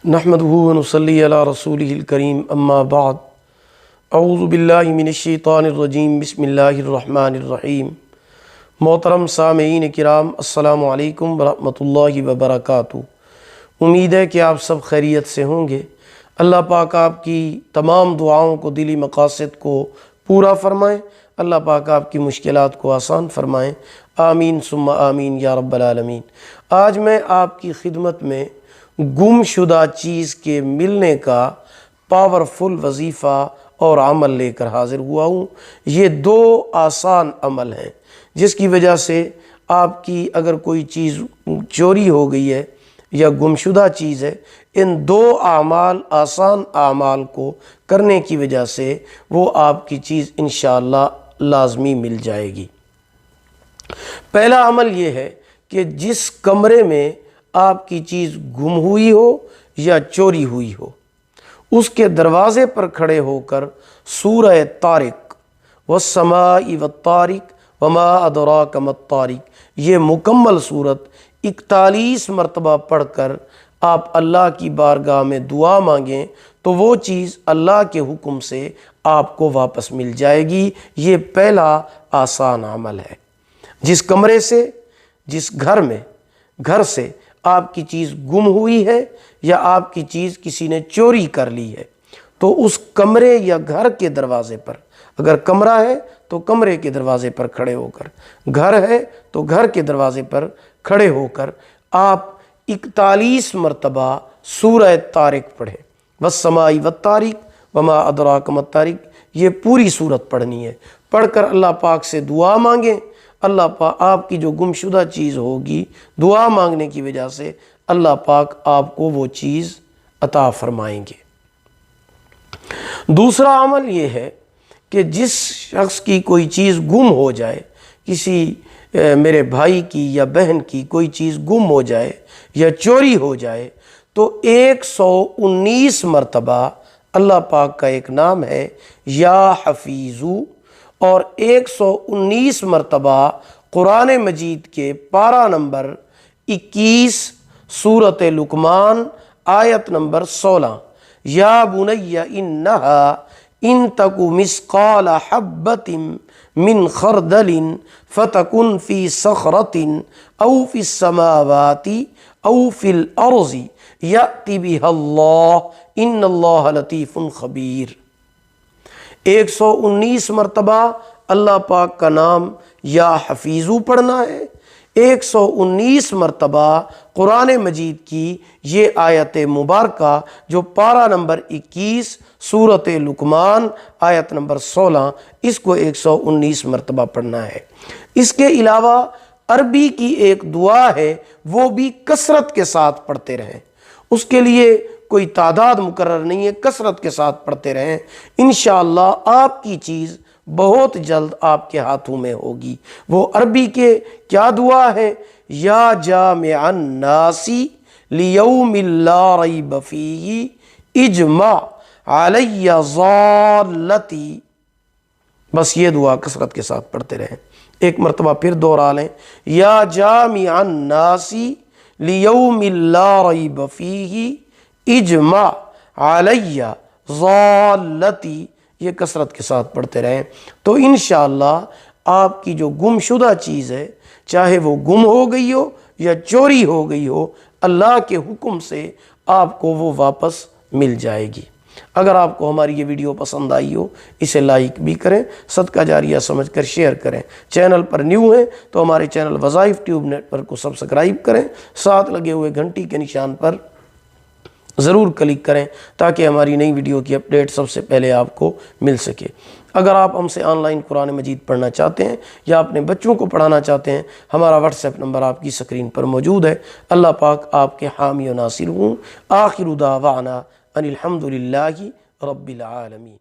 نحمدہ و نصلی علی رسولہ الکریم اما بعد اعوذ باللہ من الشیطان الرجیم بسم اللہ الرحمن الرحیم۔ محترم سامعین کرام، السلام علیکم ورحمۃ اللہ وبرکاتہ۔ امید ہے کہ آپ سب خیریت سے ہوں گے۔ اللہ پاک آپ کی تمام دعاؤں کو، دلی مقاصد کو پورا فرمائیں۔ اللہ پاک آپ کی مشکلات کو آسان فرمائیں۔ آمین ثم آمین یا رب العالمین۔ آج میں آپ کی خدمت میں گم شدہ چیز کے ملنے کا پاورفل وظیفہ اور عمل لے کر حاضر ہوا ہوں۔ یہ دو آسان عمل ہیں جس کی وجہ سے آپ کی اگر کوئی چیز چوری ہو گئی ہے یا گم شدہ چیز ہے، ان دو اعمال، آسان اعمال کو کرنے کی وجہ سے وہ آپ کی چیز انشاءاللہ لازمی مل جائے گی۔ پہلا عمل یہ ہے کہ جس کمرے میں آپ کی چیز گم ہوئی ہو یا چوری ہوئی ہو، اس کے دروازے پر کھڑے ہو کر سورہ طارق والسماء والطارق وما ادراک ما الطارق، یہ مکمل صورت 41 مرتبہ پڑھ کر آپ اللہ کی بارگاہ میں دعا مانگیں تو وہ چیز اللہ کے حکم سے آپ کو واپس مل جائے گی۔ یہ پہلا آسان عمل ہے۔ جس کمرے سے، جس گھر سے آپ کی چیز گم ہوئی ہے یا آپ کی چیز کسی نے چوری کر لی ہے، تو اس کمرے یا گھر کے دروازے پر، اگر کمرہ ہے تو کمرے کے دروازے پر کھڑے ہو کر، گھر ہے تو گھر کے دروازے پر کھڑے ہو کر آپ 41 مرتبہ سورہ طارق پڑھیں۔ والسماء والطارق وما ادراک ما الطارق، یہ پوری صورت پڑھنی ہے۔ پڑھ کر اللہ پاک سے دعا مانگیں۔ اللہ پاک آپ کی جو گم شدہ چیز ہوگی، دعا مانگنے کی وجہ سے اللہ پاک آپ کو وہ چیز عطا فرمائیں گے۔ دوسرا عمل یہ ہے کہ جس شخص کی کوئی چیز گم ہو جائے، کسی میرے بھائی کی یا بہن کی کوئی چیز گم ہو جائے یا چوری ہو جائے، تو 119 مرتبہ اللہ پاک کا ایک نام ہے یا حفیظو، اور 119 مرتبہ قرآن مجید کے پارہ نمبر 21 سورۃ لقمان آیت نمبر 16، یا بنی انہا ان تک مثقال حبۃ من خردل فتکن فی صخرۃ او فی السماوات او فی الارض یأتی بہا اللہ ان اللہ لطیف خبیر۔ 119 مرتبہ اللہ پاک کا نام یا حفیظو پڑھنا ہے۔ 119 مرتبہ قرآن مجید کی یہ آیت مبارکہ جو پارہ نمبر 21 سورۃ لقمان آیت نمبر 16، اس کو 119 مرتبہ پڑھنا ہے۔ اس کے علاوہ عربی کی ایک دعا ہے، وہ بھی کثرت کے ساتھ پڑھتے رہیں۔ اس کے لیے کوئی تعداد مقرر نہیں ہے، کثرت کے ساتھ پڑھتے رہیں۔ انشاءاللہ آپ کی چیز بہت جلد آپ کے ہاتھوں میں ہوگی۔ وہ عربی کے کیا دعا ہے؟ یا جامع الناس لیوم لا ریب فیہ اجمع علی ضالتی۔ بس یہ دعا کثرت کے ساتھ پڑھتے رہیں۔ ایک مرتبہ پھر دوہرا لیں، یا جامع الناس لیوم لا ریب فیہ اجمع علی ضالتی، یہ کثرت کے ساتھ پڑھتے رہیں تو انشاءاللہ آپ کی جو گم شدہ چیز ہے، چاہے وہ گم ہو گئی ہو یا چوری ہو گئی ہو، اللہ کے حکم سے آپ کو وہ واپس مل جائے گی۔ اگر آپ کو ہماری یہ ویڈیو پسند آئی ہو، اسے لائک بھی کریں، صدقہ جاریہ سمجھ کر شیئر کریں۔ چینل پر نیو ہیں تو ہمارے چینل وظائف ٹیوب نیٹ ورک کو سبسکرائب کریں، ساتھ لگے ہوئے گھنٹی کے نشان پر ضرور کلک کریں تاکہ ہماری نئی ویڈیو کی اپڈیٹ سب سے پہلے آپ کو مل سکے۔ اگر آپ ہم سے آن لائن قرآن مجید پڑھنا چاہتے ہیں یا اپنے بچوں کو پڑھانا چاہتے ہیں، ہمارا واٹس ایپ نمبر آپ کی سکرین پر موجود ہے۔ اللہ پاک آپ کے حامی و ناصر ہوں۔ آخر دعوانا ان الحمد للہ رب العالمین۔